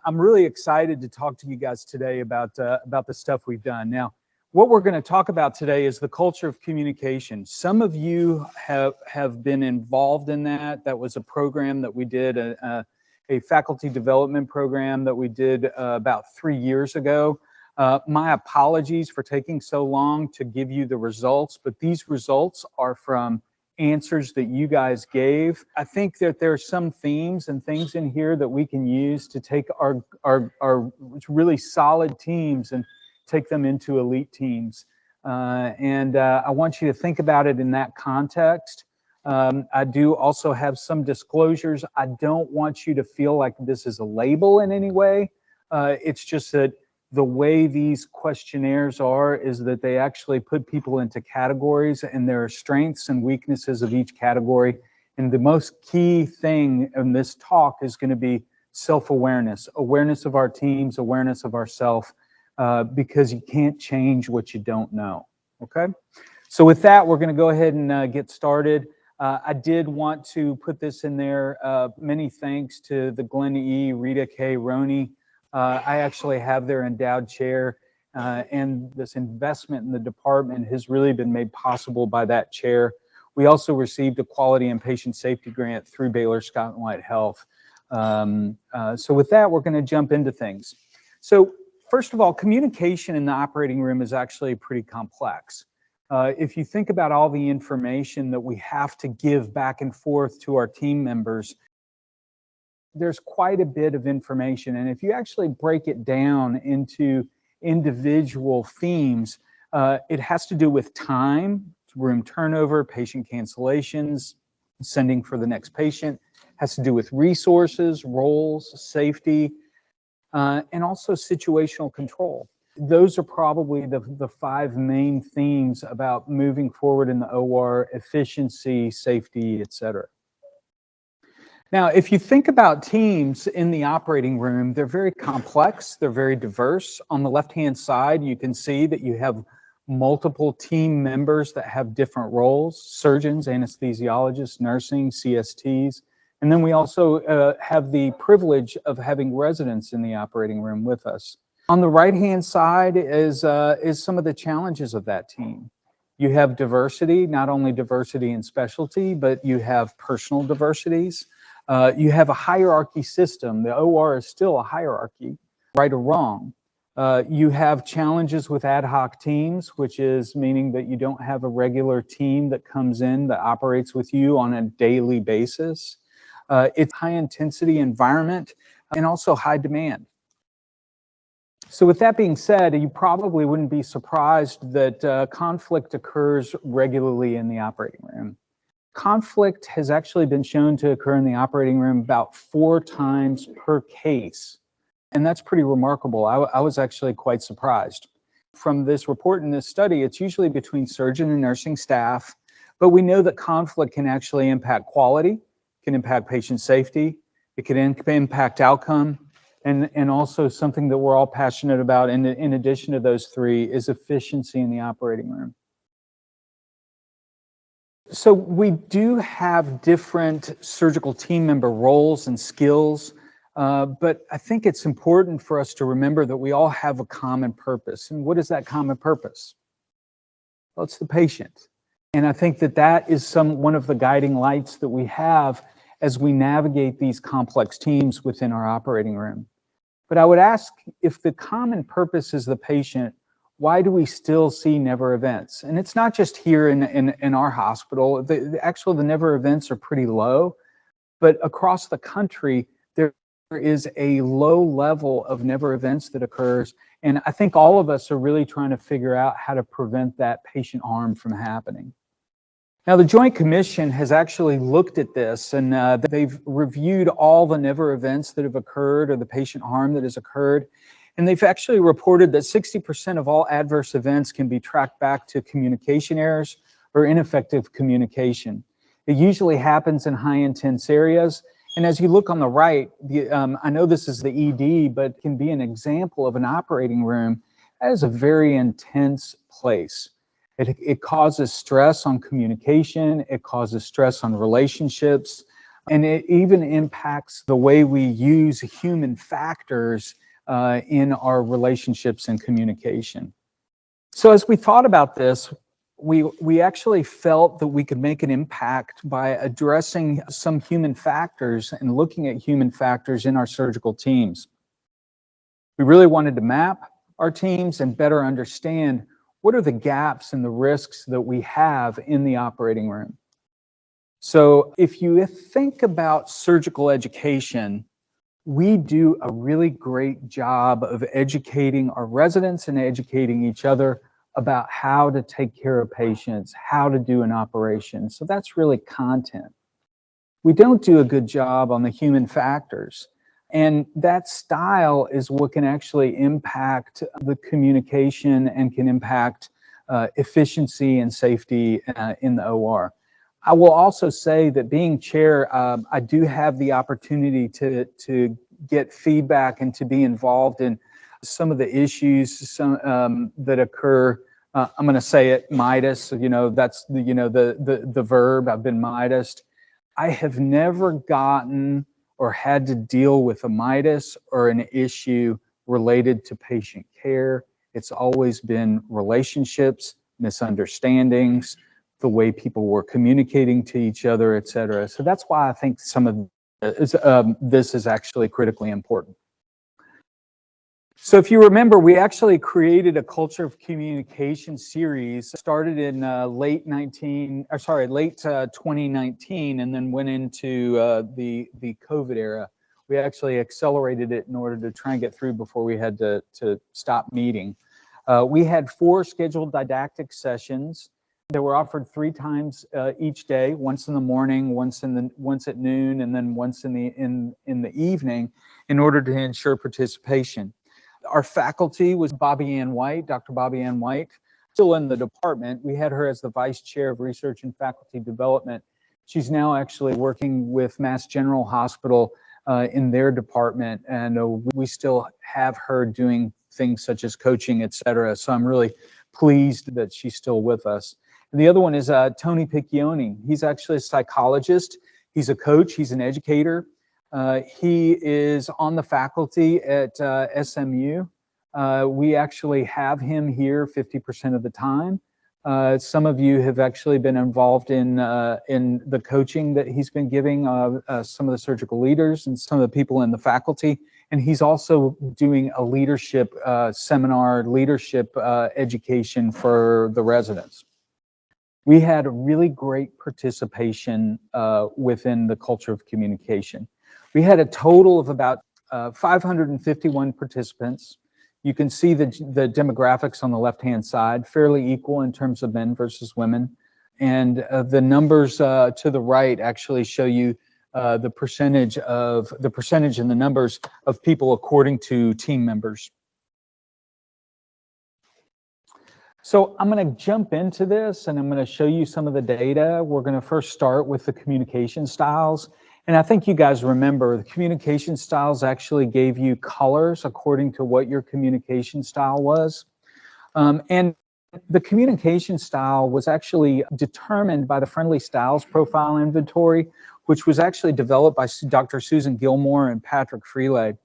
I'm really excited to talk to you guys today about the stuff we've done. Now, what we're going to talk about today is the culture of communication. Some of you have been involved in that. That was a program that we did, a faculty development program that we did about 3 years ago. My apologies for taking so long to give you the results, but these results are from answers that you guys gave. I think that there are some themes and things in here that we can use to take our really solid teams and take them into elite teams. I want you to think about it in that context. I do also have some disclosures. I don't want you to feel like this is a label in any way. It's just that the way these questionnaires are is that they actually put people into categories, and there are strengths and weaknesses of each category. And the most key thing in this talk is going to be self-awareness, awareness of our teams, awareness of ourselves, because you can't change what you don't know. Okay? So with that, we're going to go ahead and get started. I did want to put this in there. Many thanks to the Glenn E., Rita K., Roney. I actually have their endowed chair, and this investment in the department has really been made possible by that chair. We also received a quality and patient safety grant through Baylor Scott and White Health. So with that, we're going to jump into things. So first of all, communication in the operating room is actually pretty complex. If you think about all the information that we have to give back and forth to our team members, there's quite a bit of information. And if you actually break it down into individual themes, it has to do with time, room turnover, patient cancellations, sending for the next patient, has to do with resources, roles, safety, and also situational control. Those are probably the 5 main themes about moving forward in the OR: efficiency, safety, etc. Now, if you think about teams in the operating room, they're very complex, they're very diverse. On the left-hand side, you can see that you have multiple team members that have different roles: surgeons, anesthesiologists, nursing, CSTs. And then we also have the privilege of having residents in the operating room with us. On the right-hand side is some of the challenges of that team. You have diversity, not only diversity in specialty, but you have personal diversities. You have a hierarchy system. The OR is still a hierarchy, right or wrong. You have challenges with ad hoc teams, which is meaning that you don't have a regular team that comes in that operates with you on a daily basis. It's high intensity environment and also high demand. So with that being said, you probably wouldn't be surprised that conflict occurs regularly in the operating room. Conflict has actually been shown to occur in the operating room about 4 times per case. And that's pretty remarkable. I was actually quite surprised. From this report in this study, it's usually between surgeon and nursing staff, but we know that conflict can actually impact quality, can impact patient safety, it can impact outcome, and also something that we're all passionate about in addition to those 3 is efficiency in the operating room. So we do have different surgical team member roles and skills, but I think it's important for us to remember that we all have a common purpose. And what is that common purpose? Well, it's the patient. And I think that is one of the guiding lights that we have as we navigate these complex teams within our operating room. But I would ask, if the common purpose is the patient, why do we still see never events? And it's not just here in our hospital. The never events are pretty low, but across the country, there is a low level of never events that occurs. And I think all of us are really trying to figure out how to prevent that patient harm from happening. Now, the Joint Commission has actually looked at this, and they've reviewed all the never events that have occurred or the patient harm that has occurred. And they've actually reported that 60% of all adverse events can be tracked back to communication errors or ineffective communication. It usually happens in high intense areas. And as you look on the right, I know this is the ED, but it can be an example of an operating room. That is a very intense place. It causes stress on communication. It causes stress on relationships. And it even impacts the way we use human factors in our relationships and communication. So as we thought about this, we actually felt that we could make an impact by addressing some human factors and looking at human factors in our surgical teams. We really wanted to map our teams and better understand what are the gaps and the risks that we have in the operating room. So if you think about surgical education, we do a really great job of educating our residents and educating each other about how to take care of patients, how to do an operation. So that's really content. We don't do a good job on the human factors. And that style is what can actually impact the communication and can impact efficiency and safety in the OR. I will also say that being chair, I do have the opportunity to get feedback and to be involved in some of the issues that occur. I'm going to say it, Midas. That's the verb. I've been Midas. I have never gotten or had to deal with a Midas or an issue related to patient care. It's always been relationships, misunderstandings, the way people were communicating to each other, et cetera. So that's why I think some of this is actually critically important. So if you remember, we actually created a culture of communication series, started in late 2019, and then went into the COVID era. We actually accelerated it in order to try and get through before we had to stop meeting. We had 4 scheduled didactic sessions that were offered 3 times each day, once in the morning, once at noon, and then once in the evening, in order to ensure participation. Our faculty was Bobby Ann White, Dr. Bobby Ann White, still in the department. We had her as the Vice Chair of Research and Faculty Development. She's now actually working with Mass General Hospital in their department, and we still have her doing things such as coaching, et cetera. So I'm really pleased that she's still with us. And the other one is Tony Piccioni. He's actually a psychologist. He's a coach. He's an educator. He is on the faculty at SMU. We actually have him here 50% of the time. Some of you have actually been involved in the coaching that he's been giving some of the surgical leaders and some of the people in the faculty. And he's also doing a leadership seminar, leadership education for the residents. We had a really great participation within the culture of communication. We had a total of about 551 participants. You can see the demographics on the left-hand side, fairly equal in terms of men versus women. And the numbers to the right actually show you the percentage and the numbers of people according to team members. So I'm going to jump into this and I'm going to show you some of the data. We're going to first start with the communication styles. And I think you guys remember the communication styles actually gave you colors according to what your communication style was. And the communication style was actually determined by the Friendly Styles Profile Inventory, which was actually developed by Dr. Susan Gilmore and Patrick Freelay.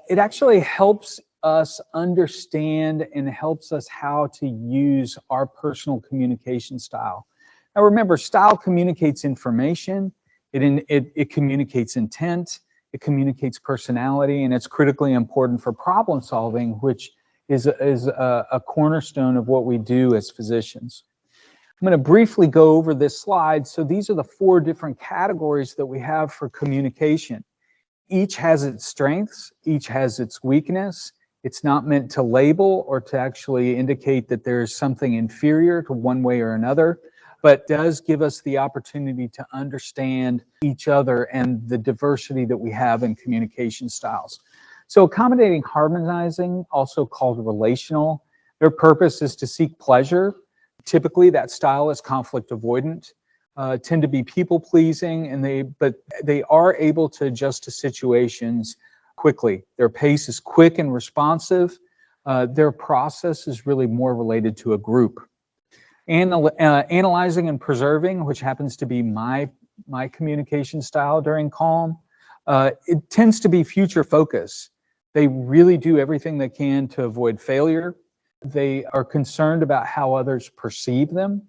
It actually helps us understand and helps us how to use our personal communication style. Now remember, style communicates information. It communicates intent, it communicates personality, and it's critically important for problem solving, which is a cornerstone of what we do as physicians. I'm going to briefly go over this slide. So these are the 4 different categories that we have for communication. Each has its strengths, each has its weakness. It's not meant to label or to actually indicate that there's something inferior to one way or another, but does give us the opportunity to understand each other and the diversity that we have in communication styles. So accommodating, harmonizing, also called relational, their purpose is to seek pleasure. Typically that style is conflict avoidant, tend to be people pleasing, but they are able to adjust to situations quickly. Their pace is quick and responsive. Their process is really more related to a group. Analyzing and preserving, which happens to be my my communication style during calm. It tends to be future focus. They really do everything they can to avoid failure. They are concerned about how others perceive them.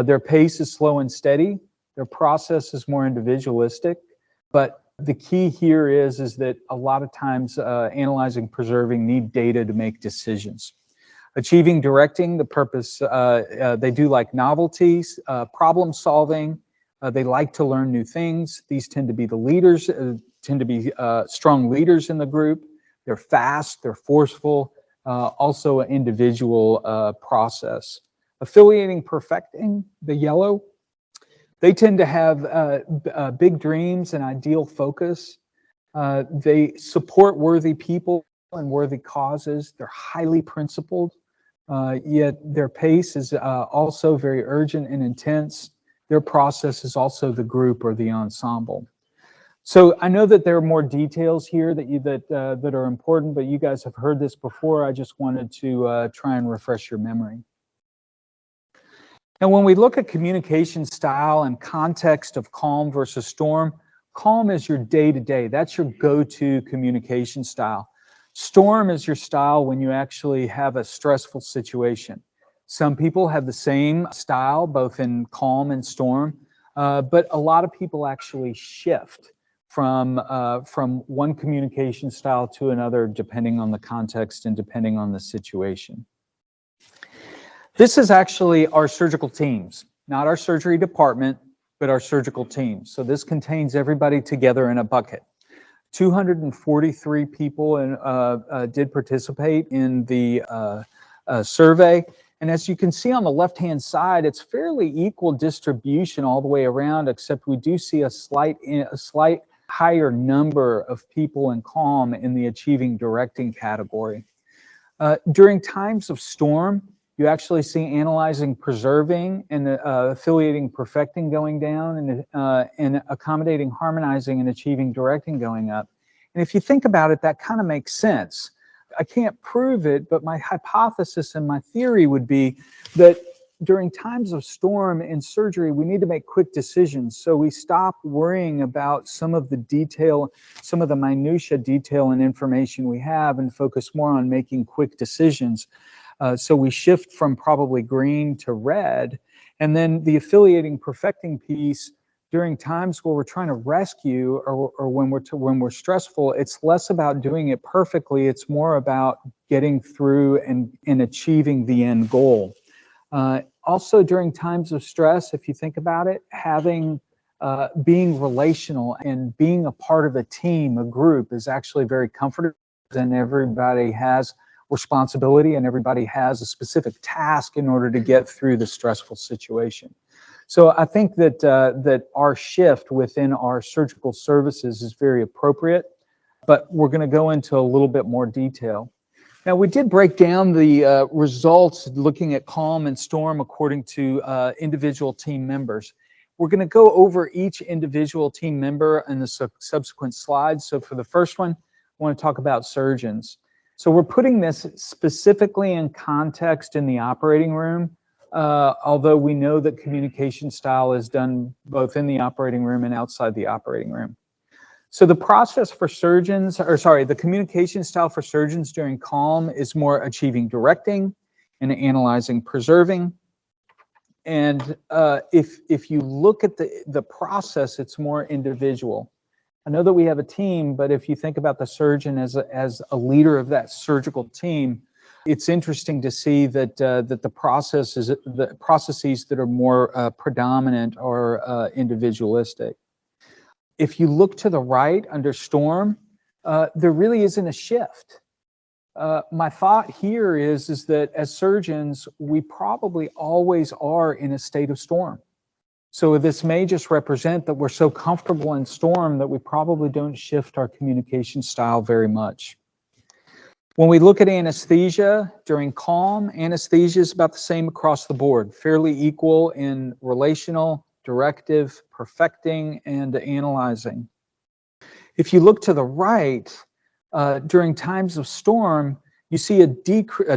Their pace is slow and steady. Their process is more individualistic. But the key here is that a lot of times analyzing, preserving need data to make decisions. Achieving, directing, the purpose, they do like novelties, problem solving. They like to learn new things. These tend to be the leaders, tend to be strong leaders in the group. They're fast, they're forceful, also an individual process. Affiliating, perfecting, the yellow. They tend to have big dreams and ideal focus. They support worthy people and worthy causes. They're highly principled, yet their pace is also very urgent and intense. Their process is also the group or the ensemble. So I know that there are more details here that are important, but you guys have heard this before. I just wanted to try and refresh your memory. Now, when we look at communication style and context of calm versus storm, calm is your day-to-day. That's your go-to communication style. Storm is your style when you actually have a stressful situation. Some people have the same style, both in calm and storm, but a lot of people actually shift from one communication style to another, depending on the context and depending on the situation. This is actually our surgical teams, not our surgery department, but our surgical teams. So this contains everybody together in a bucket. 243 people did participate in the survey. And as you can see on the left-hand side, it's fairly equal distribution all the way around, except we do see a slight higher number of people in calm in the achieving, directing category. During times of storm, you actually see analyzing, preserving, and affiliating, perfecting going down, and accommodating, harmonizing, and achieving, directing going up. And if you think about it, that kind of makes sense. I can't prove it, but my hypothesis and my theory would be that during times of storm in surgery, we need to make quick decisions. So we stop worrying about some of the detail, some of the minutia detail and information we have, and focus more on making quick decisions. So we shift from probably green to red. And then the affiliating, perfecting piece, during times where we're trying to rescue or when we're stressful, it's less about doing it perfectly. It's more about getting through and achieving the end goal. Also during times of stress, if you think about it, being relational and being a part of a team, a group, is actually very comforting, and everybody has responsibility and everybody has a specific task in order to get through the stressful situation. So I think that our shift within our surgical services is very appropriate, but we're going to go into a little bit more detail. Now, we did break down the results looking at calm and storm according to individual team members. We're going to go over each individual team member in the subsequent slides. So for the first one, I want to talk about surgeons. So we're putting this specifically in context in the operating room, although we know that communication style is done both in the operating room and outside the operating room. So the process for surgeons, the communication style for surgeons during calm is more achieving, directing, and analyzing, preserving. And if you look at the process, it's more individual. I know that we have a team, but if you think about the surgeon as a leader of that surgical team, it's interesting to see that the processes that are more predominant are individualistic. If you look to the right under storm, there really isn't a shift. My thought here is that as surgeons, we probably always are in a state of storm. So this may just represent that we're so comfortable in storm that we probably don't shift our communication style very much. When we look at anesthesia during calm, anesthesia is about the same across the board, fairly equal in relational, directive, perfecting, and analyzing. If you look to the right, during times of storm, You see a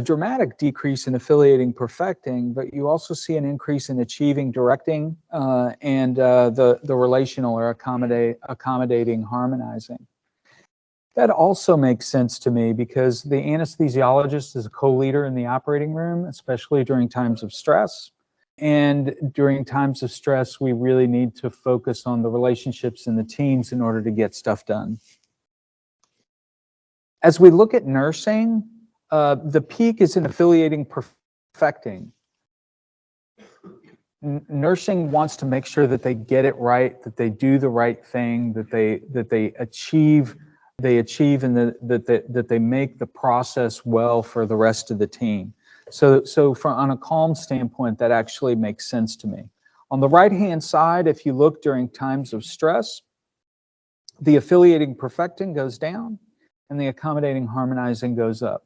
dramatic decrease in affiliating, perfecting, but you also see an increase in achieving, directing, and the relational or accommodating, harmonizing. That also makes sense to me because the anesthesiologist is a co-leader in the operating room, especially during times of stress. And during times of stress, we really need to focus on the relationships and the teams in order to get stuff done. As we look at nursing, the peak is in affiliating, perfecting. Nursing wants to make sure that they get it right, that they do the right thing, that they achieve, and that they make the process well for the rest of the team. So on a calm standpoint, that actually makes sense to me. On the right-hand side, if you look during times of stress, the affiliating, perfecting goes down, and the accommodating, harmonizing goes up.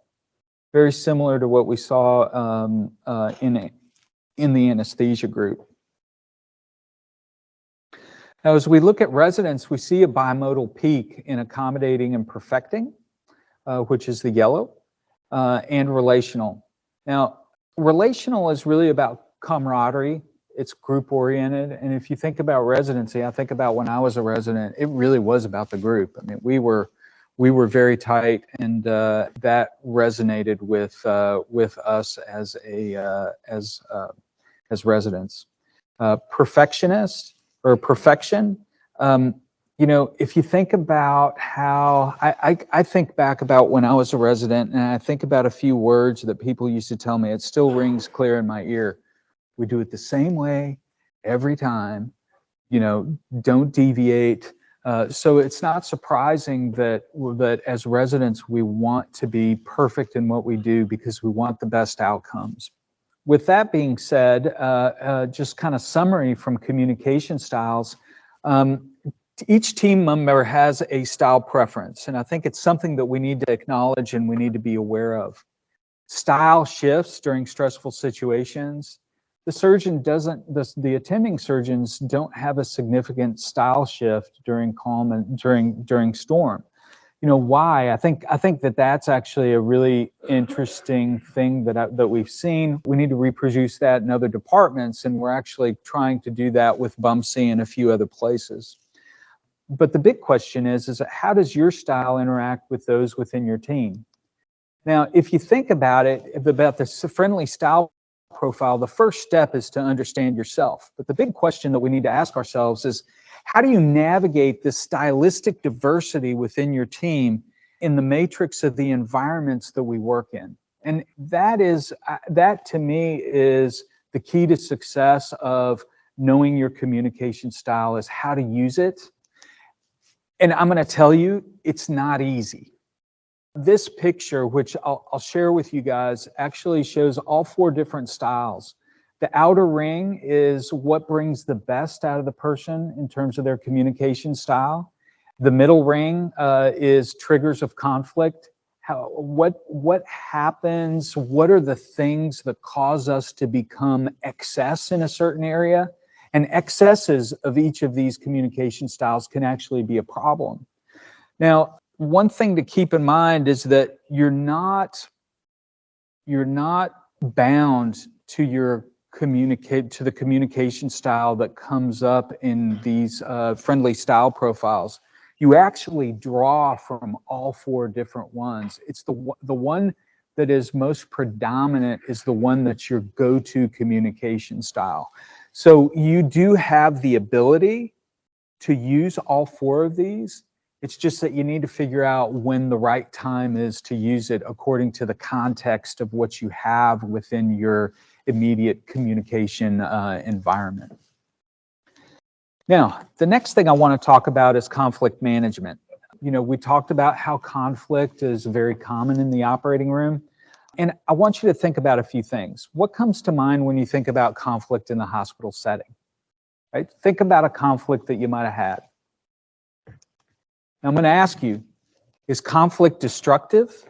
Very similar to what we saw in the anesthesia group. Now, as we look at residents, we see a bimodal peak in accommodating and perfecting, which is the yellow, and relational. Now, relational is really about camaraderie. It's group-oriented, and if you think about residency, I think about when I was a resident, it really was about the group. I mean, we were very tight, and that resonated with us as residents. Perfectionist or perfection. You know, if you think about how I think back about when I was a resident, and I think about a few words that people used to tell me. It still rings clear in my ear. We do it the same way every time. You know, don't deviate. So it's not surprising that as residents, we want to be perfect in what we do because we want the best outcomes. With that being said, just kind of summary from communication styles, each team member has a style preference, and I think it's something that we need to acknowledge and we need to be aware of. Style shifts during stressful situations. The attending surgeons don't have a significant style shift during calm and during storm. You know why? I think that's actually a really interesting thing that we've seen. We need to reproduce that in other departments, and we're actually trying to do that with BUMC and a few other places. But the big question is how does your style interact with those within your team? Now, if you think about it, about the friendly style profile, the first step is to understand yourself. But the big question that we need to ask ourselves is, how do you navigate this stylistic diversity within your team in the matrix of the environments that we work in? And that to me is the key to success of knowing your communication style, is how to use it. And I'm going to tell you, it's not easy. This picture, which I'll share with you guys, actually shows all 4 different styles. The outer ring is what brings the best out of the person in terms of their communication style. The middle ring is triggers of conflict. What happens? What are the things that cause us to become excess in a certain area? And excesses of each of these communication styles can actually be a problem. Now, one thing to keep in mind is that you're not bound to the communication style that comes up in these friendly style profiles. You actually draw from all 4 different ones. It's the one that is most predominant is the one that's your go-to communication style. So you do have the ability to use all 4 of these. It's just that you need to figure out when the right time is to use it according to the context of what you have within your immediate communication environment. Now, the next thing I want to talk about is conflict management. You know, we talked about how conflict is very common in the operating room. And I want you to think about a few things. What comes to mind when you think about conflict in the hospital setting? Right? Think about a conflict that you might have had. Now, I'm going to ask you, is conflict destructive?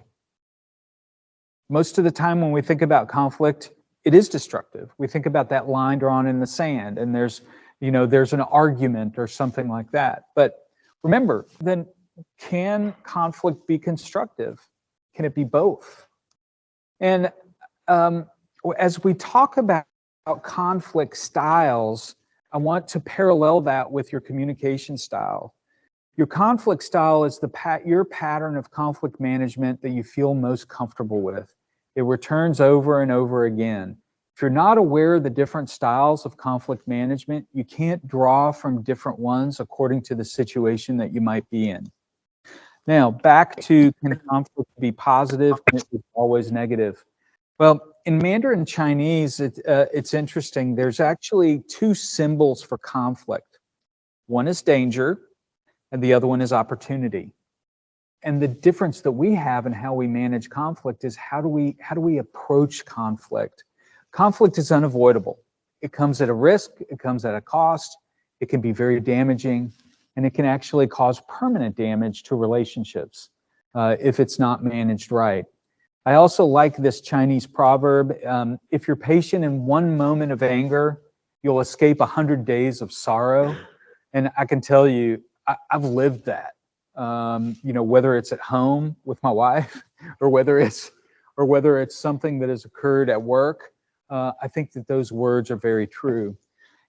Most of the time when we think about conflict, it is destructive. We think about that line drawn in the sand, and there's an argument or something like that. But remember, then can conflict be constructive? Can it be both? And as we talk about conflict styles, I want to parallel that with your communication style. Your conflict style is your pattern of conflict management that you feel most comfortable with. It returns over and over again. If you're not aware of the different styles of conflict management, you can't draw from different ones according to the situation that you might be in. Now, back to, can conflict be positive? Can it be always negative? Well, in Mandarin Chinese, it's interesting. There's actually two symbols for conflict. One is danger, and the other one is opportunity. And the difference that we have in how we manage conflict is how do we approach conflict? Conflict is unavoidable. It comes at a risk, it comes at a cost, it can be very damaging, and it can actually cause permanent damage to relationships if it's not managed right. I also like this Chinese proverb, if you're patient in one moment of anger, you'll escape 100 days of sorrow. And I can tell you, I've lived that. You know, whether it's at home with my wife or whether it's something that has occurred at work, I think that those words are very true.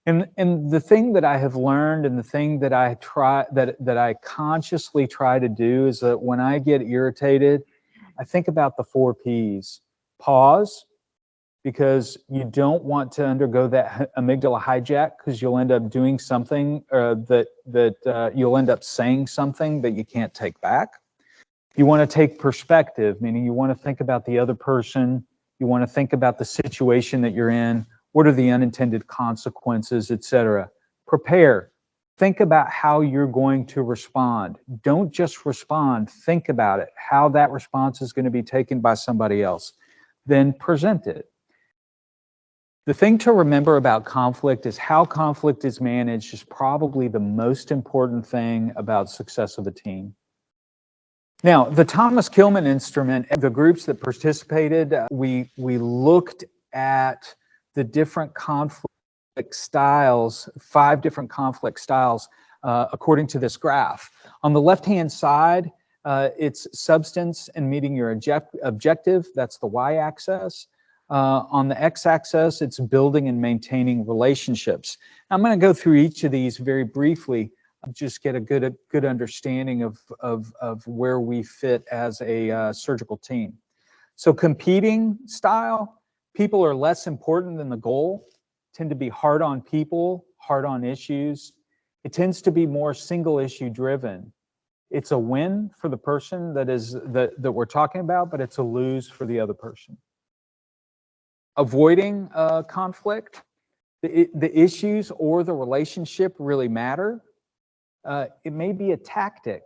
And the thing that I have learned, and the thing that I consciously try to do, is that when I get irritated, I think about the 4 Ps. Pause, because you don't want to undergo that amygdala hijack, because you'll end up doing something you'll end up saying something that you can't take back. You want to take perspective, meaning you want to think about the other person. You want to think about the situation that you're in. What are the unintended consequences, etc. Prepare. Think about how you're going to respond. Don't just respond. Think about it, how that response is going to be taken by somebody else. Then present it. The thing to remember about conflict is how conflict is managed is probably the most important thing about success of a team. Now, the Thomas Kilmann instrument, the groups that participated, we looked at the different conflict styles, 5 different conflict styles, according to this graph. On the left-hand side, it's substance and meeting your objective. That's the y-axis. On the x-axis, it's building and maintaining relationships. I'm going to go through each of these very briefly, just get a good understanding of where we fit as a surgical team. So competing style, people are less important than the goal, tend to be hard on people, hard on issues. It tends to be more single issue driven. It's a win for the person that we're talking about, but it's a lose for the other person. Avoiding conflict, the issues or the relationship really matter. It may be a tactic.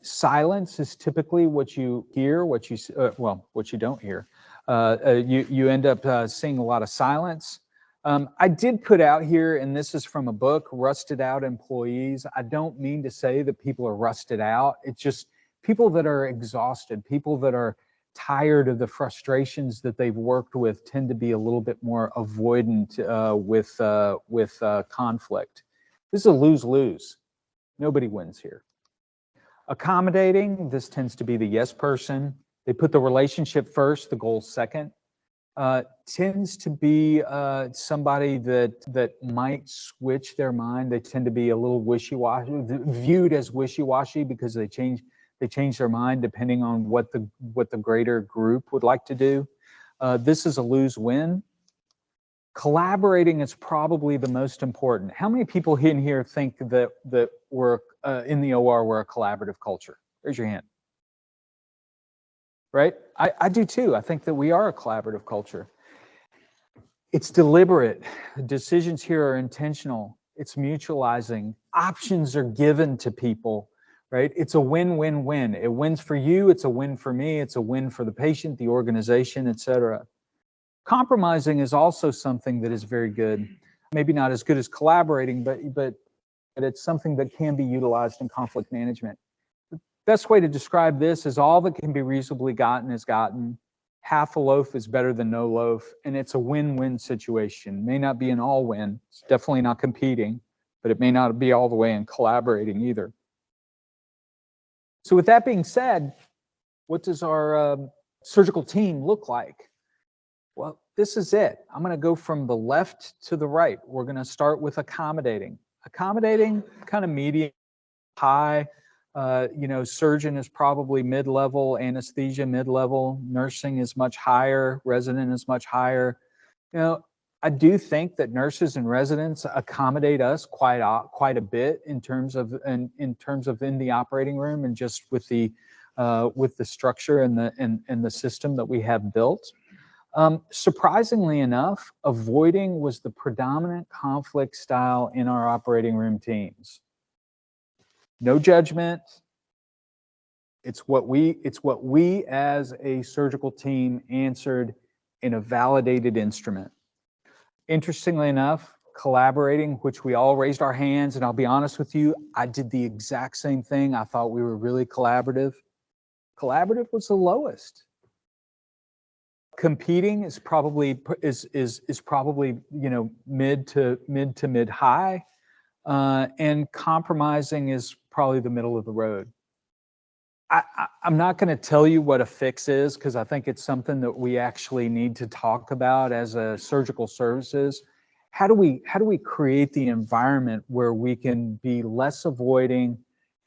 Silence is typically what you hear, what you don't hear. You end up seeing a lot of silence. I did put out here, and this is from a book, Rusted Out Employees. I don't mean to say that people are rusted out. It's just people that are exhausted, people that are tired of the frustrations that they've worked with tend to be a little bit more avoidant with conflict. This is a lose-lose. Nobody wins here. Accommodating, this tends to be the yes person. They put the relationship first, the goal second. Tends to be somebody that might switch their mind. They tend to be a little wishy-washy, viewed as wishy-washy because they change their mind depending on what the greater group would like to do. This is a lose-win. Collaborating is probably the most important. How many people in here think that we're in the OR we're a collaborative culture? Raise your hand. Right? I do too. I think that we are a collaborative culture. It's deliberate. Decisions here are intentional. It's mutualizing. Options are given to people, right? It's a win-win-win. It wins for you. It's a win for me. It's a win for the patient, the organization, etc. Compromising is also something that is very good. Maybe not as good as collaborating, but it's something that can be utilized in conflict management. The best way to describe this is all that can be reasonably gotten is gotten. Half a loaf is better than no loaf, and it's a win-win situation. May not be an all-win. It's definitely not competing, but it may not be all the way in collaborating either. So with that being said, what does our surgical team look like? Well, this is it. I'm going to go from the left to the right. We're going to start with accommodating. Accommodating, kind of medium, high. Surgeon is probably mid-level, anesthesia mid-level, nursing is much higher, resident is much higher. I do think that nurses and residents accommodate us quite a bit in terms of in the operating room and just with the structure and the system that we have built. Surprisingly enough, avoiding was the predominant conflict style in our operating room teams. No judgment. It's what we as a surgical team answered in a validated instrument. Interestingly enough, collaborating, which we all raised our hands, and I'll be honest with you, I did the exact same thing. I thought we were really collaborative. Collaborative was the lowest. Competing is probably mid to mid high, and compromising is probably the middle of the road. I'm not going to tell you what a fix is, because I think it's something that we actually need to talk about as a surgical services. How do we create the environment where we can be less avoiding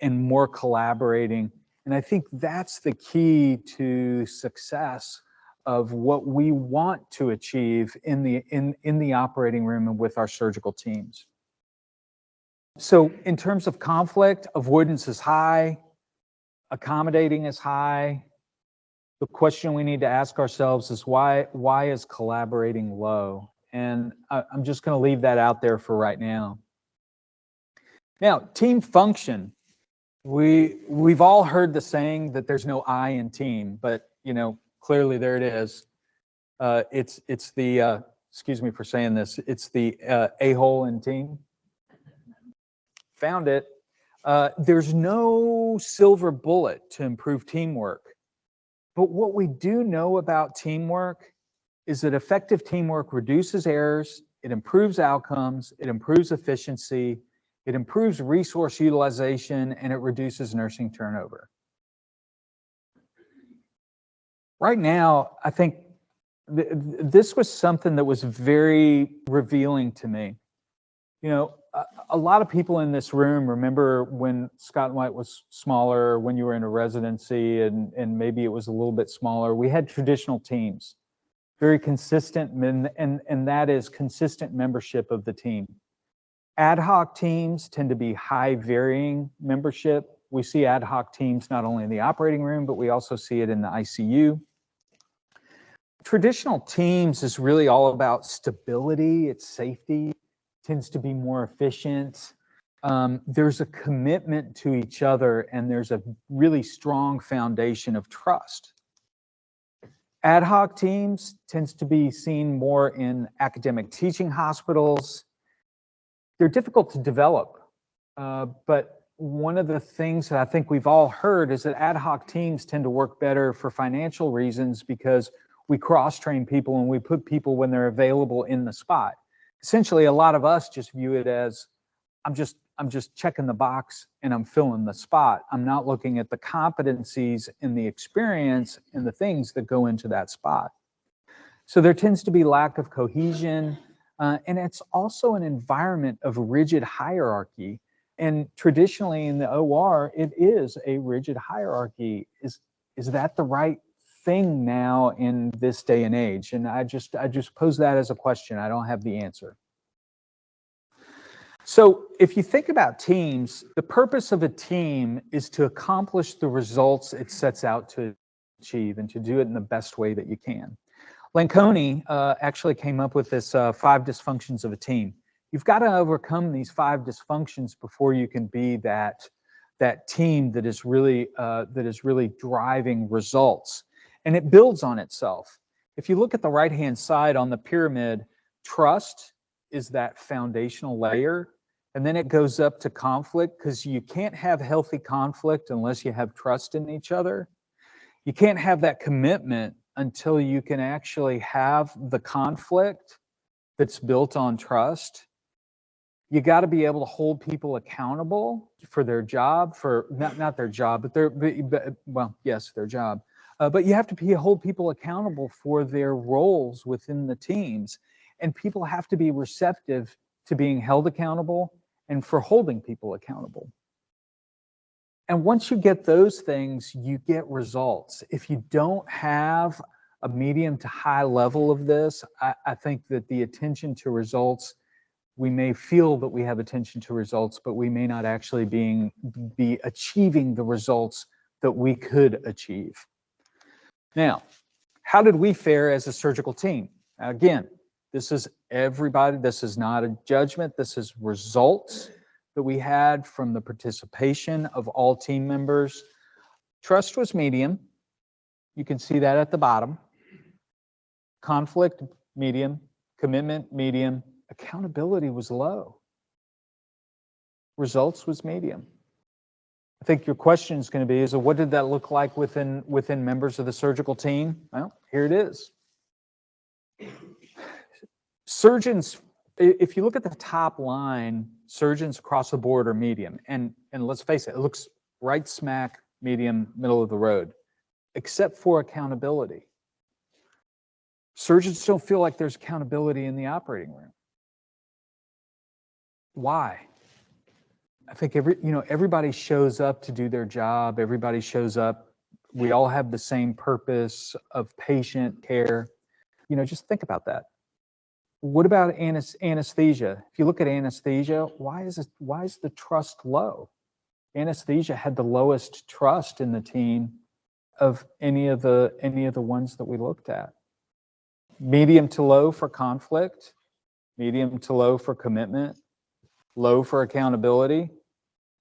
and more collaborating? And I think that's the key to success of what we want to achieve in the operating room and with our surgical teams. So in terms of conflict, avoidance is high, accommodating is high. The question we need to ask ourselves is why is collaborating low? And I'm just going to leave that out there for right now. Now, team function. We've all heard the saying that there's no I in team, but clearly there it is. It's the excuse me for saying this. It's the a-hole in team. Found it. There's no silver bullet to improve teamwork. But what we do know about teamwork is that effective teamwork reduces errors, it improves outcomes, it improves efficiency, it improves resource utilization, and it reduces nursing turnover. Right now, I think this was something that was very revealing to me. A lot of people in this room remember when Scott & White was smaller, when you were in a residency and maybe it was a little bit smaller. We had traditional teams, very consistent, and that is consistent membership of the team. Ad hoc teams tend to be high varying membership. We see ad hoc teams not only in the operating room, but we also see it in the ICU. Traditional teams is really all about stability, it's safety, tends to be more efficient. There's a commitment to each other, and there's a really strong foundation of trust. Ad hoc teams tends to be seen more in academic teaching hospitals. They're difficult to develop, but one of the things that I think we've all heard is that ad hoc teams tend to work better for financial reasons because we cross-train people and we put people when they're available in the spot. Essentially, a lot of us just view it as, I'm just checking the box and I'm filling the spot. I'm not looking at the competencies and the experience and the things that go into that spot. So there tends to be lack of cohesion, and it's also an environment of rigid hierarchy. And traditionally in the OR, it is a rigid hierarchy. Is that the right thing now in this day and age? And I just pose that as a question. I don't have the answer. So if you think about teams, the purpose of a team is to accomplish the results it sets out to achieve and to do it in the best way that you can. Lanconi actually came up with this 5 dysfunctions of a team. You've got to overcome these 5 dysfunctions before you can be that team that is really driving results. And it builds on itself. If you look at the right-hand side on the pyramid, trust is that foundational layer. And then it goes up to conflict, because you can't have healthy conflict unless you have trust in each other. You can't have that commitment until you can actually have the conflict that's built on trust. You got to be able to hold people accountable for their job, for not their job, but their job. But you have to hold people accountable for their roles within the teams. And people have to be receptive to being held accountable and for holding people accountable. And once you get those things, you get results. If you don't have a medium to high level of this, I think that the attention to results, we may feel that we have attention to results, but we may not actually be achieving the results that we could achieve. Now, how did we fare as a surgical team? Again, this is everybody. This is not a judgment. This is results that we had from the participation of all team members. Trust was medium. You can see that at the bottom. Conflict, medium. Commitment, medium. Accountability was low. Results was medium. I think your question is going to be, what did that look like within members of the surgical team? Well, here it is. Surgeons, if you look at the top line, surgeons across the board are medium. And let's face it, it looks right smack medium, middle of the road, except for accountability. Surgeons don't feel like there's accountability in the operating room. Why? I think everybody shows up to do their job. Everybody shows up. We all have the same purpose of patient care. Just think about that. What about anesthesia? If you look at anesthesia, why is the trust low? Anesthesia had the lowest trust in the team of any of the ones that we looked at. Medium to low for conflict, medium to low for commitment, low for accountability.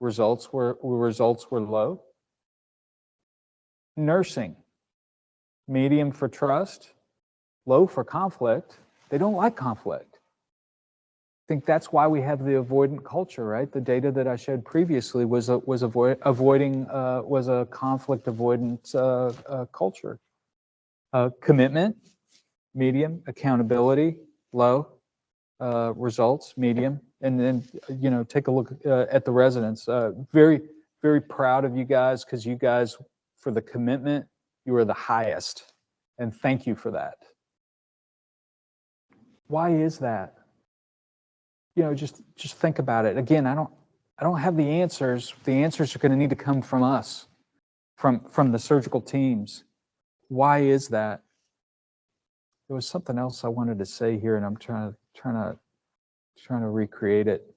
Results were low. Nursing, medium for trust, low for conflict. They don't like conflict. I think that's why we have the avoidant culture, right? The data that I showed previously was a conflict avoidant culture. Commitment, medium. Accountability, low. Results, medium. And then take a look at the residents. Very, very proud of you guys, because you guys, for the commitment, you are the highest, and thank you for that. Why is that? Just think about it. Again, I don't have the answers. The answers are going to need to come from us, from the surgical teams. Why is that? There was something else I wanted to say here, and I'm trying to recreate it.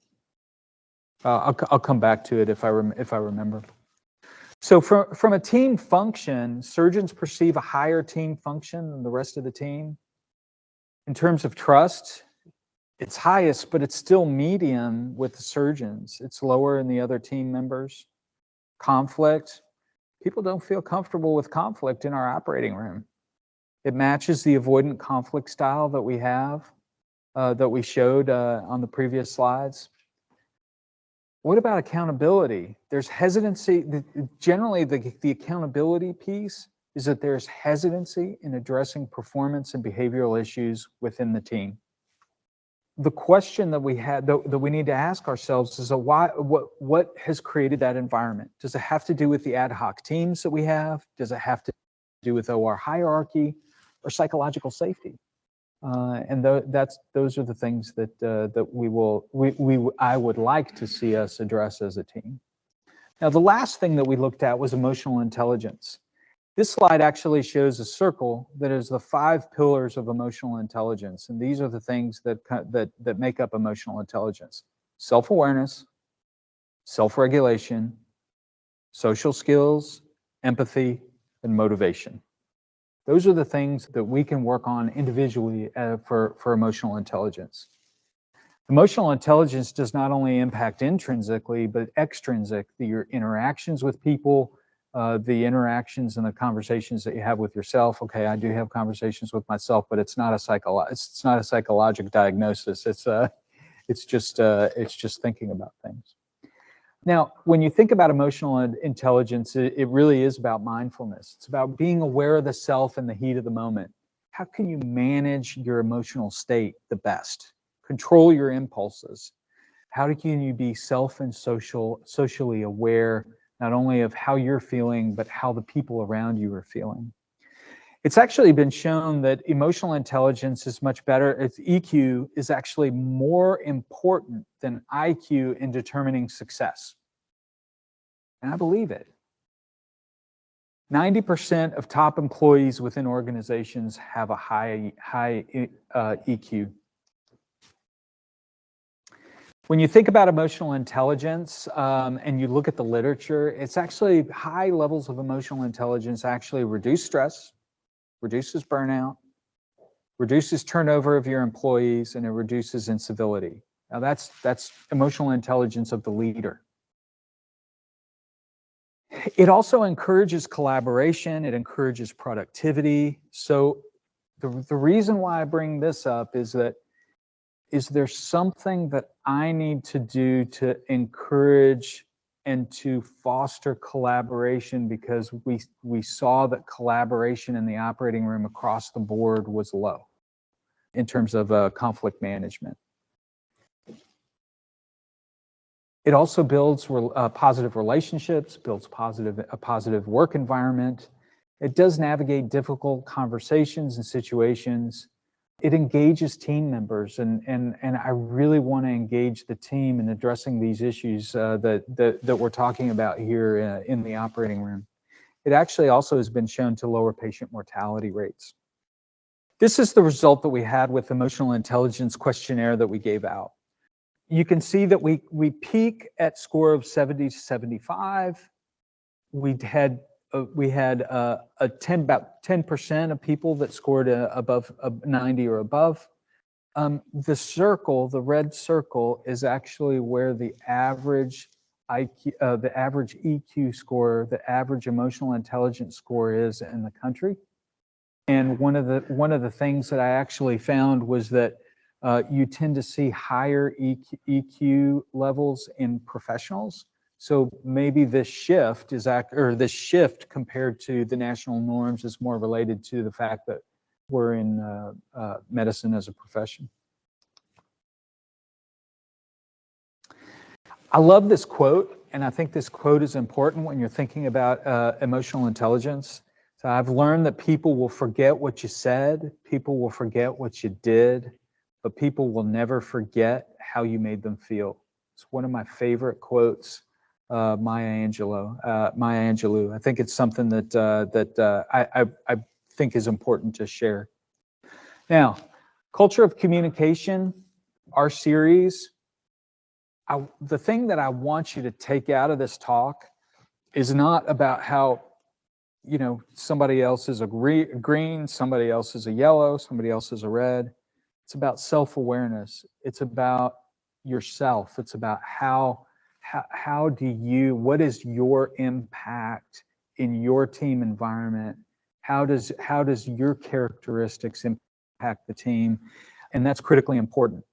I'll come back to it if I remember. So from a team function, surgeons perceive a higher team function than the rest of the team. In terms of trust, it's highest, but it's still medium with the surgeons. It's lower in the other team members. Conflict, people don't feel comfortable with conflict in our operating room. It matches the avoidant conflict style that we have, that we showed on the previous slides. What about accountability? There's hesitancy. Generally, the accountability piece is that there's hesitancy in addressing performance and behavioral issues within the team. The question that we had that we need to ask ourselves is what has created that environment? Does it have to do with the ad hoc teams that we have? Does it have to do with OR hierarchy or psychological safety? And those are the things that I would like to see us address as a team. Now, the last thing that we looked at was emotional intelligence. This slide actually shows a circle that is the 5 pillars of emotional intelligence, and these are the things that make up emotional intelligence: self-awareness, self-regulation, social skills, empathy, and motivation. Those are the things that we can work on individually for emotional intelligence. Emotional intelligence does not only impact intrinsically, but extrinsic, your interactions with people, the interactions and the conversations that you have with yourself. Okay, I do have conversations with myself, but it's not a psychological diagnosis. It's just thinking about things. Now, when you think about emotional intelligence, it really is about mindfulness. It's about being aware of the self in the heat of the moment. How can you manage your emotional state the best? Control your impulses. How can you be self and socially aware, not only of how you're feeling, but how the people around you are feeling? It's actually been shown that emotional intelligence is much better. Its EQ is actually more important than IQ in determining success. And I believe it. 90% of top employees within organizations have a high EQ. When you think about emotional intelligence and you look at the literature, it's actually high levels of emotional intelligence actually reduce stress, reduces burnout, reduces turnover of your employees, and it reduces incivility. Now that's emotional intelligence of the leader. It also encourages collaboration, it encourages productivity. So the reason why I bring this up is that is there something that I need to do to encourage and to foster collaboration, because we saw that collaboration in the operating room across the board was low in terms of conflict management. It also builds positive relationships, builds a positive work environment. It does navigate difficult conversations and situations. It engages team members, and I really want to engage the team in addressing these issues that we're talking about here in the operating room. It actually also has been shown to lower patient mortality rates. This is the result that we had with the emotional intelligence questionnaire that we gave out. You can see that we peak at score of 70 to 75. We had about 10% of people that scored above 90 or above. The circle, the red circle, is actually where the average IQ, the average EQ score, the average emotional intelligence score is in the country. And one of the things that I actually found was that you tend to see higher EQ levels in professionals. So maybe this shift this shift compared to the national norms is more related to the fact that we're in medicine as a profession. I love this quote, and I think this quote is important when you're thinking about emotional intelligence. So I've learned that people will forget what you said, people will forget what you did, but people will never forget how you made them feel. It's one of my favorite quotes. Maya Angelou. I think it's something that I think is important to share. Now, culture of communication, our series. The thing that I want you to take out of this talk is not about how, you know, somebody else is a green, somebody else is a yellow, somebody else is a red. It's about self-awareness. It's about yourself. It's about what is your impact in your team environment? How does your characteristics impact the team? And that's critically important.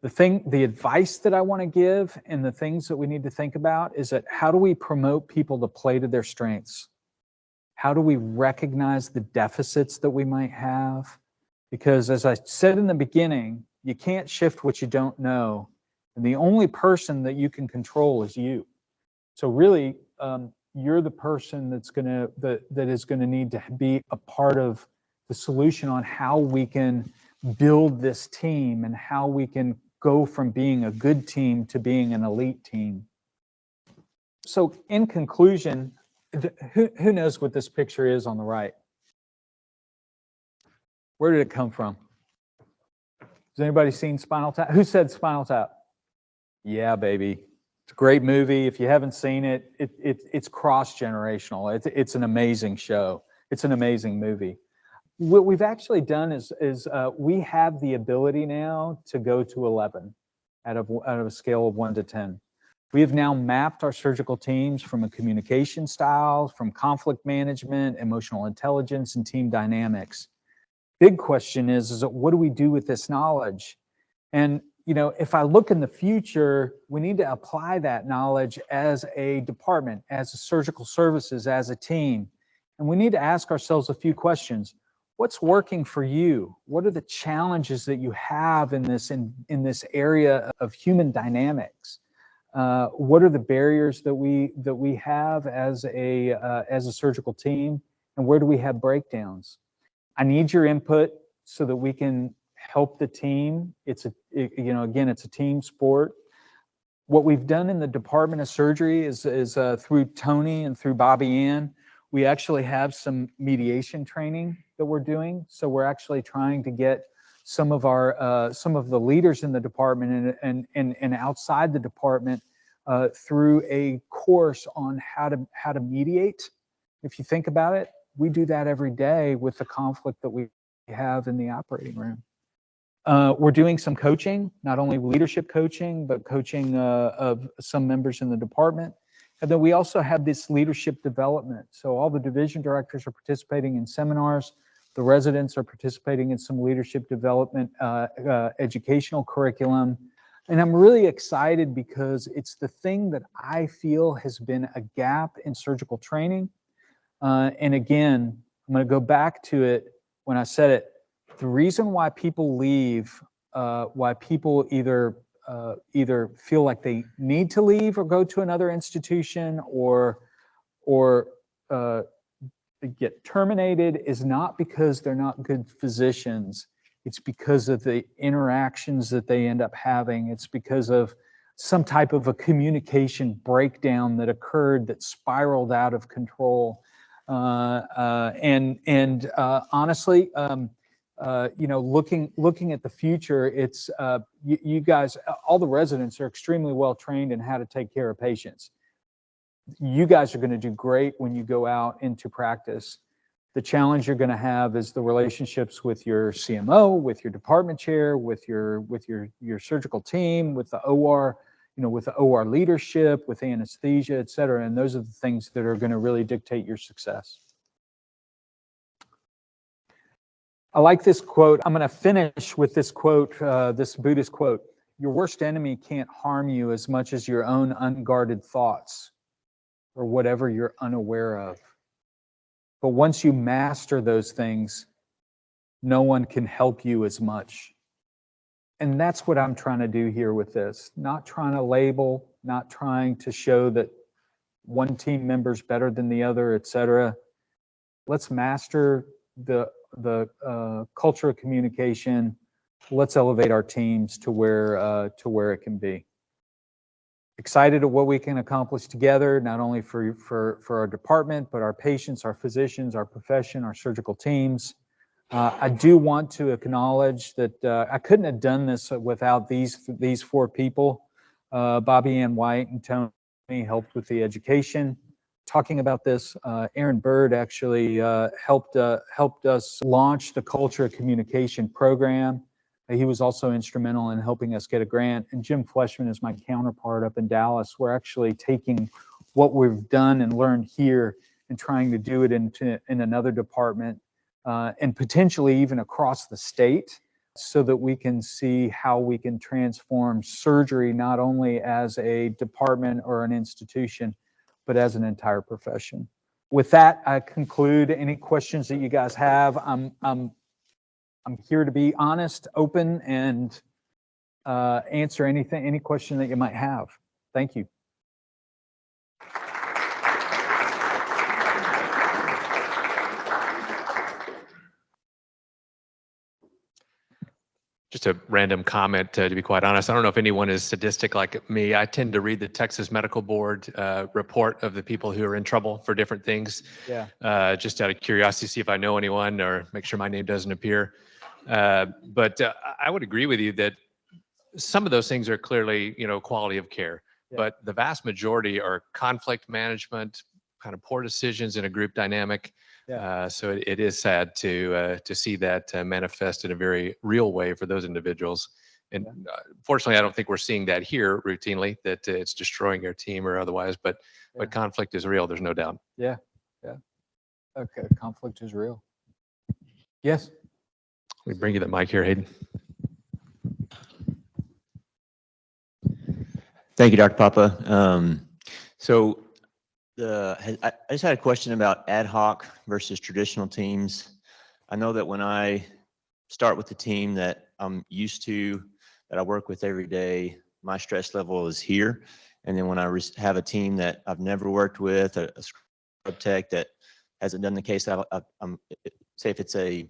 The advice that I want to give and the things that we need to think about is that how do we promote people to play to their strengths? How do we recognize the deficits that we might have? Because as I said in the beginning, you can't shift what you don't know. And the only person that you can control is you. So really, you're the person that is gonna need to be a part of the solution on how we can build this team and how we can go from being a good team to being an elite team. So in conclusion, who knows what this picture is on the right? Where did it come from? Has anybody seen Spinal Tap? Who said Spinal Tap? Yeah, baby. It's a great movie. If you haven't seen it, it's cross-generational. It's an amazing show. It's an amazing movie. What we've actually done is we have the ability now to go to 11 out of a scale of 1 to 10. We have now mapped our surgical teams from a communication style, from conflict management, emotional intelligence, and team dynamics. Big question is what do we do with this knowledge? And you know, if I look in the future, we need to apply that knowledge as a department, as a surgical services, as a team. And we need to ask ourselves a few questions. What's working for you? What are the challenges that you have in this area of human dynamics? What are the barriers that we have as a surgical team, and where do we have breakdowns? I need your input so that we can help the team. Again, it's a team sport. What we've done in the Department of Surgery is through Tony and through Bobby Ann, we actually have some mediation training that we're doing. So we're actually trying to get some of the leaders in the department and outside the department through a course on how to mediate. If you think about it, we do that every day with the conflict that we have in the operating room. We're doing some coaching, not only leadership coaching, but coaching of some members in the department. And then we also have this leadership development. So all the division directors are participating in seminars. The residents are participating in some leadership development, educational curriculum. And I'm really excited because it's the thing that I feel has been a gap in surgical training. And again, I'm going to go back to it when I said it. The reason why people leave, why people either feel like they need to leave or go to another institution or get terminated is not because they're not good physicians. It's because of the interactions that they end up having. It's because of some type of a communication breakdown that occurred that spiraled out of control. Honestly, looking at the future, it's you guys, all the residents are extremely well trained in how to take care of patients. You guys are going to do great when you go out into practice. The challenge you're going to have is the relationships with your CMO, with your department chair, with your surgical team, with the OR, with the OR leadership, with anesthesia, et cetera. And those are the things that are going to really dictate your success. I like this quote. I'm going to finish with this quote, this Buddhist quote. Your worst enemy can't harm you as much as your own unguarded thoughts or whatever you're unaware of. But once you master those things, no one can help you as much. And that's what I'm trying to do here with this. Not trying to label, not trying to show that one team member's better than the other, et cetera. Let's master the culture of communication. Let's elevate our teams to where it can be. Excited at what we can accomplish together, not only for our department, but our patients, our physicians, our profession, our surgical teams. I do want to acknowledge that I couldn't have done this without these four people. Bobby Ann White and Tony helped with the education. Talking about this, Aaron Bird actually helped us launch the Culture of Communication program. He was also instrumental in helping us get a grant. And Jim Fleshman is my counterpart up in Dallas. We're actually taking what we've done and learned here and trying to do it in another department and potentially even across the state so that we can see how we can transform surgery not only as a department or an institution, but as an entire profession. With that, I conclude any questions that you guys have. I'm here to be honest, open, and answer any question that you might have. Thank you. Just a random comment, to be quite honest. I don't know if anyone is sadistic like me. I tend to read the Texas Medical Board report of the people who are in trouble for different things. Yeah. Just out of curiosity, see if I know anyone or make sure my name doesn't appear. But I would agree with you that some of those things are clearly, quality of care. Yeah. But the vast majority are conflict management, kind of poor decisions in a group dynamic. Yeah. So it is sad to see that manifest in a very real way for those individuals. And fortunately, I don't think we're seeing that here routinely, that it's destroying our team or otherwise, but conflict is real, there's no doubt. Yeah, yeah. Okay, conflict is real. Yes? We bring you the mic here, Hayden. Thank you, Dr. Papa. I just had a question about ad hoc versus traditional teams. I know that when I start with the team that I'm used to, that I work with every day, my stress level is here. And then when I have a team that I've never worked with, a scrub tech that hasn't done the case, say if it's a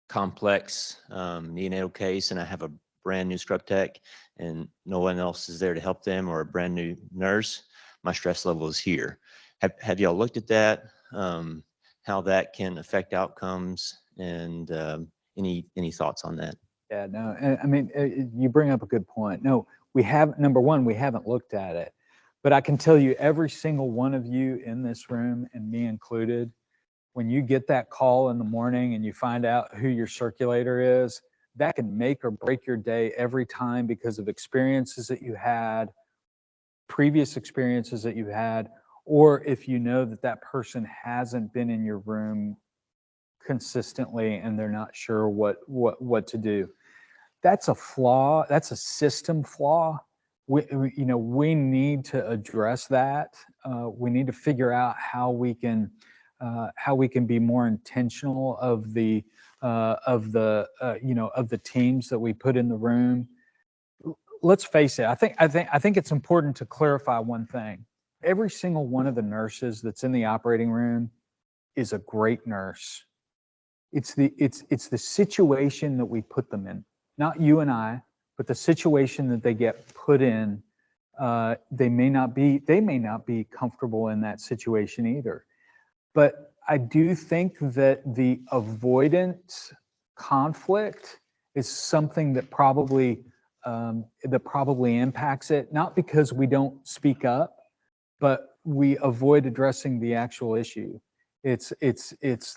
complex neonatal case and I have a brand new scrub tech and no one else is there to help them, or a brand new nurse, my stress level is here. Have y'all looked at that? How that can affect outcomes, and any thoughts on that? Yeah, no, I mean, you bring up a good point. No, number one, we haven't looked at it, but I can tell you every single one of you in this room, and me included, when you get that call in the morning and you find out who your circulator is, that can make or break your day every time because of experiences that you had, previous experiences that you had, or if you know that that person hasn't been in your room consistently and they're not sure what to do. That's a flaw. That's a system flaw. We need to address that. We need to figure out how we can be more intentional of the teams that we put in the room. Let's face it. I think it's important to clarify one thing. Every single one of the nurses that's in the operating room is a great nurse. It's the situation that we put them in, not you and I, but the situation that they get put in. They may not be comfortable in that situation either. But I do think that the avoidant conflict is something that probably impacts it, not because we don't speak up, but we avoid addressing the actual issue. It's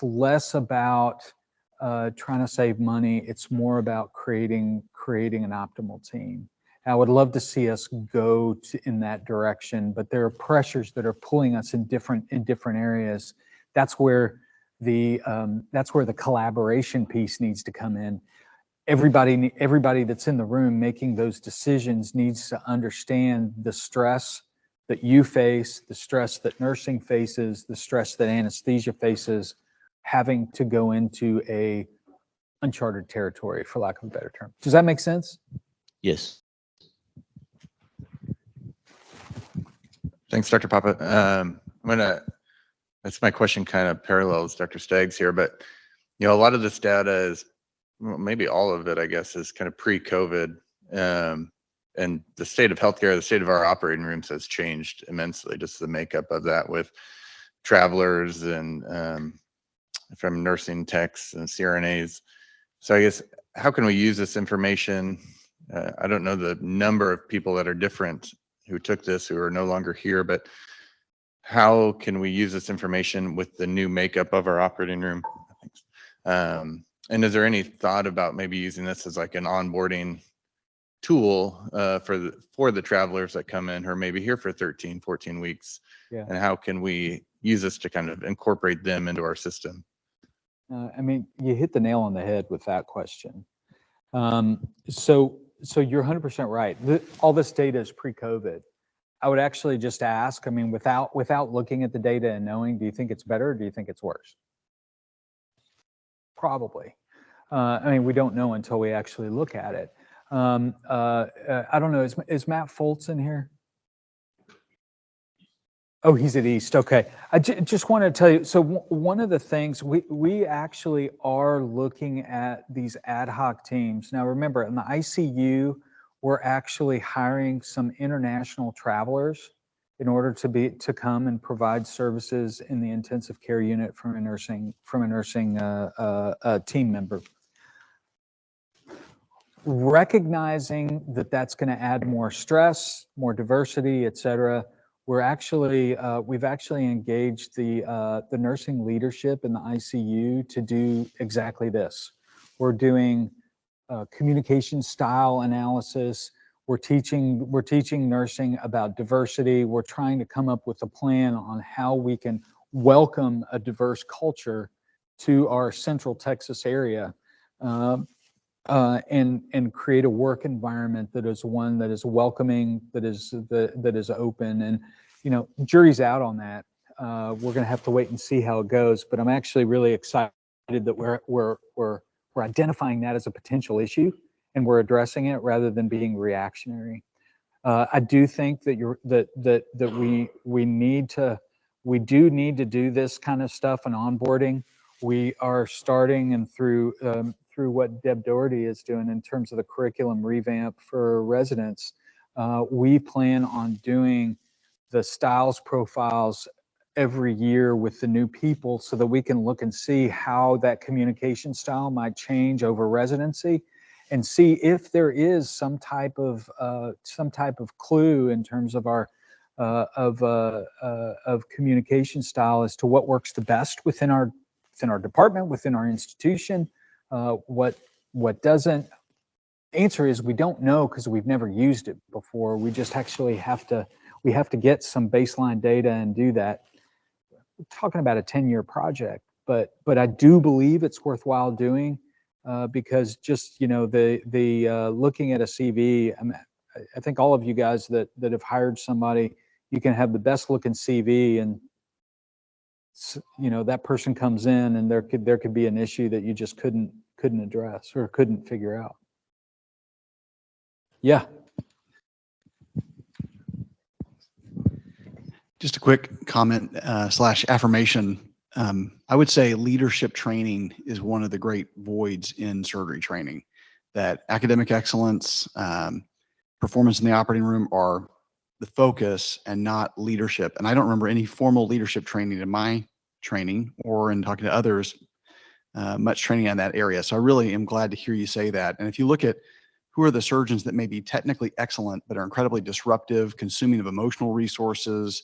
less about trying to save money. It's more about creating an optimal team. I would love to see us go in that direction, but there are pressures that are pulling us in different areas. That's where the collaboration piece needs to come in. Everybody that's in the room making those decisions needs to understand the stress that you face, the stress that nursing faces, the stress that anesthesia faces, having to go into a uncharted territory, for lack of a better term. Does that make sense? Yes. Thanks, Dr. Papa. That's my question kind of parallels Dr. Stegg's here, but a lot of this data is, well, maybe all of it, I guess, is kind of pre-COVID. And the state of healthcare, the state of our operating rooms has changed immensely, just the makeup of that with travelers and from nursing techs and CRNAs. So I guess, how can we use this information? I don't know the number of people that are different who took this, who are no longer here, but how can we use this information with the new makeup of our operating room? And is there any thought about maybe using this as like an onboarding tool for the travelers that come in who are maybe here for 13, 14 weeks? Yeah. And how can we use this to kind of incorporate them into our system? I mean, you hit the nail on the head with that question. So you're 100% right. All this data is pre-COVID. I would actually just ask, I mean, without looking at the data and knowing, do you think it's better or do you think it's worse? Probably. I mean, we don't know until we actually look at it. I don't know, is Matt Foltz in here? Oh, he's at East. Okay. I just want to tell you, so one of the things, we actually are looking at these ad hoc teams. Now, remember, in the ICU, we're actually hiring some international travelers in order to come and provide services in the intensive care unit from a nursing team member. Recognizing that that's going to add more stress, more diversity, et cetera, we've actually engaged the nursing leadership in the ICU to do exactly this. We're doing communication style analysis. We're teaching nursing about diversity. We're trying to come up with a plan on how we can welcome a diverse culture to our Central Texas area. And create a work environment that is one that is welcoming, that is open. And jury's out on that. We're going to have to wait and see how it goes. But I'm actually really excited that we're identifying that as a potential issue and we're addressing it rather than being reactionary. I do think that we do need to do this kind of stuff and onboarding we are starting, and through what Deb Doherty is doing in terms of the curriculum revamp for residents, we plan on doing the styles profiles every year with the new people so that we can look and see how that communication style might change over residency, and see if there is some type of clue in terms of our of communication style as to what works the best within our department, within our institution, what doesn't. Answer is we don't know because we've never used it before. We just actually have to get some baseline data and do that. We're talking about a 10-year project, but I do believe it's worthwhile doing because just the looking at a CV. I think all of you guys that have hired somebody, you can have the best looking CV, and that person comes in and there could be an issue that you just couldn't address or couldn't figure out. Yeah. Just a quick comment / affirmation. I would say leadership training is one of the great voids in surgery training. That academic excellence, performance in the operating room are the focus and not leadership. And I don't remember any formal leadership training in my training or in talking to others, much training in that area. So I really am glad to hear you say that. And if you look at who are the surgeons that may be technically excellent, but are incredibly disruptive, consuming of emotional resources,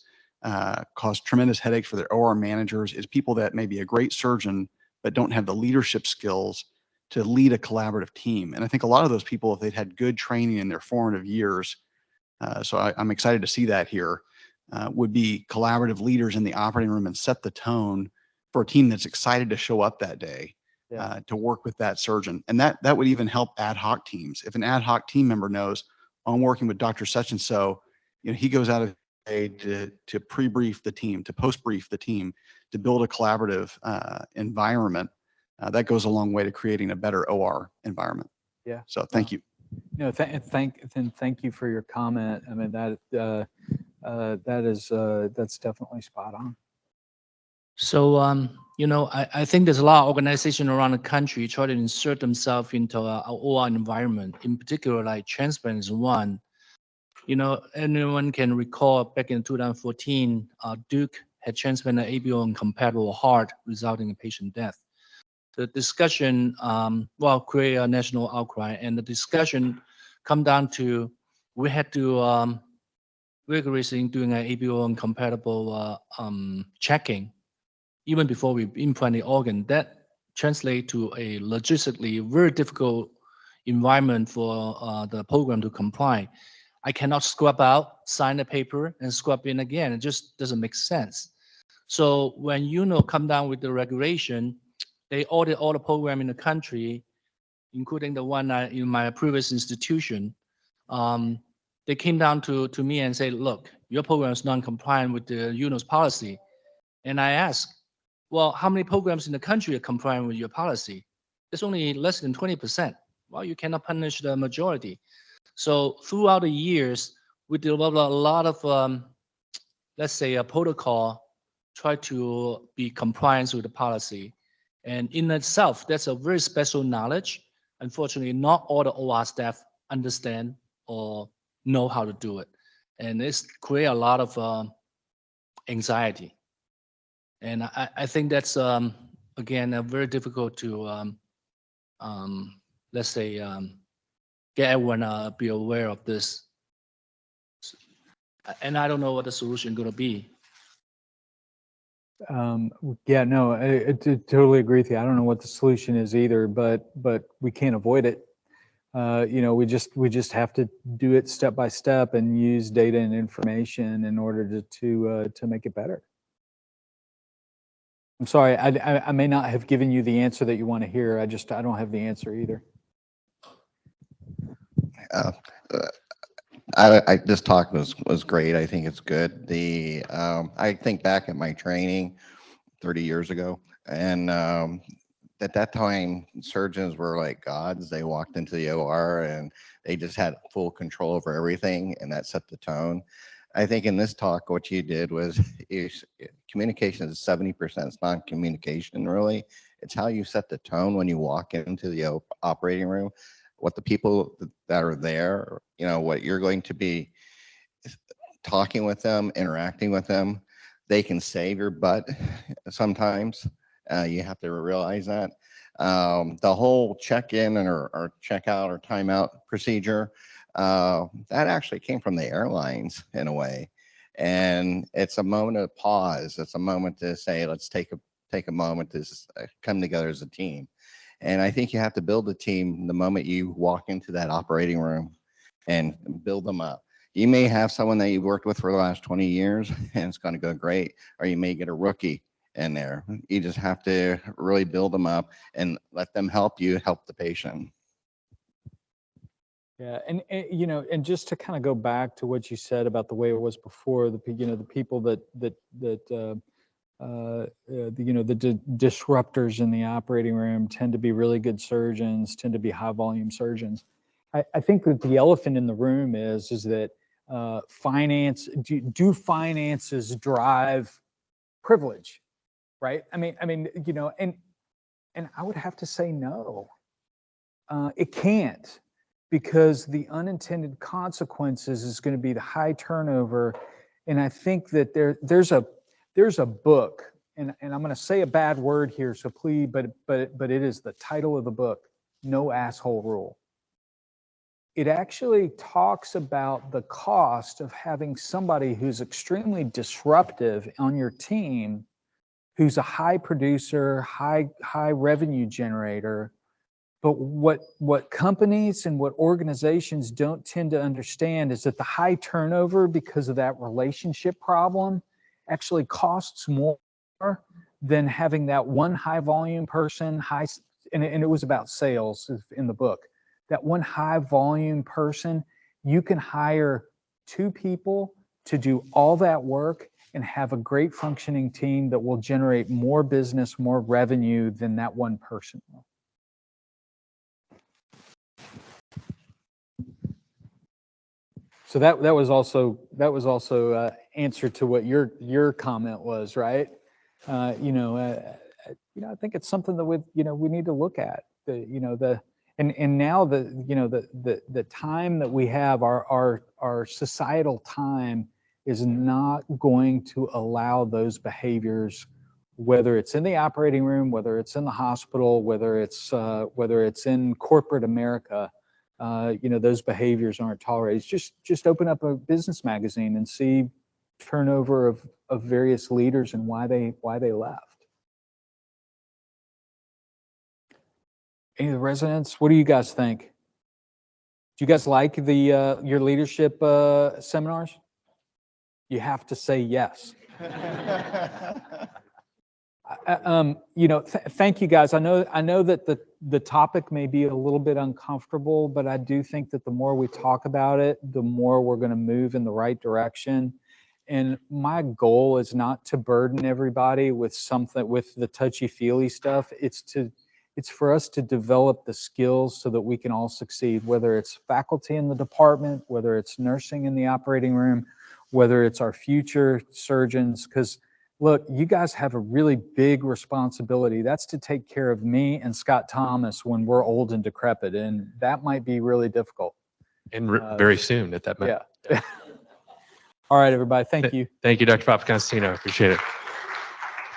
cause tremendous headaches for their OR managers, is people that may be a great surgeon, but don't have the leadership skills to lead a collaborative team. And I think a lot of those people, if they'd had good training in their formative years, so I'm excited to see that here, would be collaborative leaders in the operating room and set the tone for a team that's excited to show up that day. Yeah. To work with that surgeon. And that would even help ad hoc teams. If an ad hoc team member knows, I'm working with Dr. Such and so, he goes out of his way to pre-brief the team, to post-brief the team, to build a collaborative environment. That goes a long way to creating a better OR environment. Yeah. So thank you. Thank you for your comment. I mean, that's definitely spot on. So, I think there's a lot of organizations around the country try to insert themselves into our OR environment. In particular, like transplant is one. Anyone can recall back in 2014, Duke had transplanted ABO incompatible heart, resulting in patient death. The discussion, create a national outcry, and the discussion come down to we had to rigorously doing an ABO incompatible checking. Even before we implant the organ, that translates to a logistically very difficult environment for the program to comply. I cannot scrub out, sign the paper, and scrub in again. It just doesn't make sense. So when come down with the regulation, they audit all the program in the country, including the one in my previous institution. They came down to me and said, look, your program is non-compliant with the UNOS policy. And I asked, well, how many programs in the country are compliant with your policy? It's only less than 20%. Well, you cannot punish the majority. So throughout the years, we developed a lot of, let's say, a protocol, try to be compliant with the policy. And in itself, that's a very special knowledge. Unfortunately, not all the OR staff understand or know how to do it. And it's create a lot of anxiety. And I think that's, again, very difficult to, let's say, get everyone be aware of this. And I don't know what the solution is going to be. Yeah, no, I totally agree with you. I don't know what the solution is either, but we can't avoid it. We just have to do it step by step and use data and information in order to make it better. I'm sorry, I may not have given you the answer that you want to hear. I don't have the answer either. This talk was great. I think it's good. I think back at my training 30 years ago, and at that time, surgeons were like gods. They walked into the OR and they just had full control over everything, and that set the tone. I think in this talk, what you did was communication is 70%. It's non-communication really, It's how you set the tone when you walk into the operating room, what the people that are there, what you're going to be talking with them, interacting with them. They can save your butt sometimes. You have to realize that. The whole check-in or check-out or timeout procedure, that actually came from the airlines in a way. And it's a moment of pause. It's a moment to say, let's take a moment to come together as a team. And I think you have to build a team the moment you walk into that operating room and build them up. You may have someone that you've worked with for the last 20 years and it's going to go great, or you may get a rookie in there. You just have to really build them up and let them help you help the patient. Yeah, and just to kind of go back to what you said about the way it was before, the people that the disruptors in the operating room tend to be really good surgeons, tend to be high volume surgeons. I think that the elephant in the room is that finances drive privilege, right? I mean, and I would have to say no. It can't, because the unintended consequences is going to be the high turnover. And I think that there's a book, and I'm going to say a bad word here, so please, but it is the title of the book, No Asshole Rule. It actually talks about the cost of having somebody who's extremely disruptive on your team, who's a high producer, high revenue generator. But what companies and what organizations don't tend to understand is that the high turnover, because of that relationship problem, actually costs more than having that one high volume person, and it was about sales in the book. That one high volume person, you can hire 2 people to do all that work and have a great functioning team that will generate more business, more revenue than that one person will. So that was also answer to what your comment was, right? I think it's something that we need to look at. And now the time that we have, our societal time is not going to allow those behaviors, whether it's in the operating room, whether it's in the hospital, whether it's in corporate America. Those behaviors aren't tolerated. Just open up a business magazine and see turnover of various leaders and why they left. Any of the residents, what do you guys think? Do you guys like your leadership seminars? You have to say yes. Thank you guys. I know that the topic may be a little bit uncomfortable, but I do think that the more we talk about it, the more we're going to move in the right direction. And my goal is not to burden everybody with the touchy-feely stuff. It's for us to develop the skills so that we can all succeed, whether it's faculty in the department, whether it's nursing in the operating room, whether it's our future surgeons, because look, you guys have a really big responsibility. That's to take care of me and Scott Thomas when we're old and decrepit, and that might be really difficult. And very soon at that moment. Yeah. All right, everybody. Thank you. Thank you, Dr. Papaconstantinou. Appreciate it.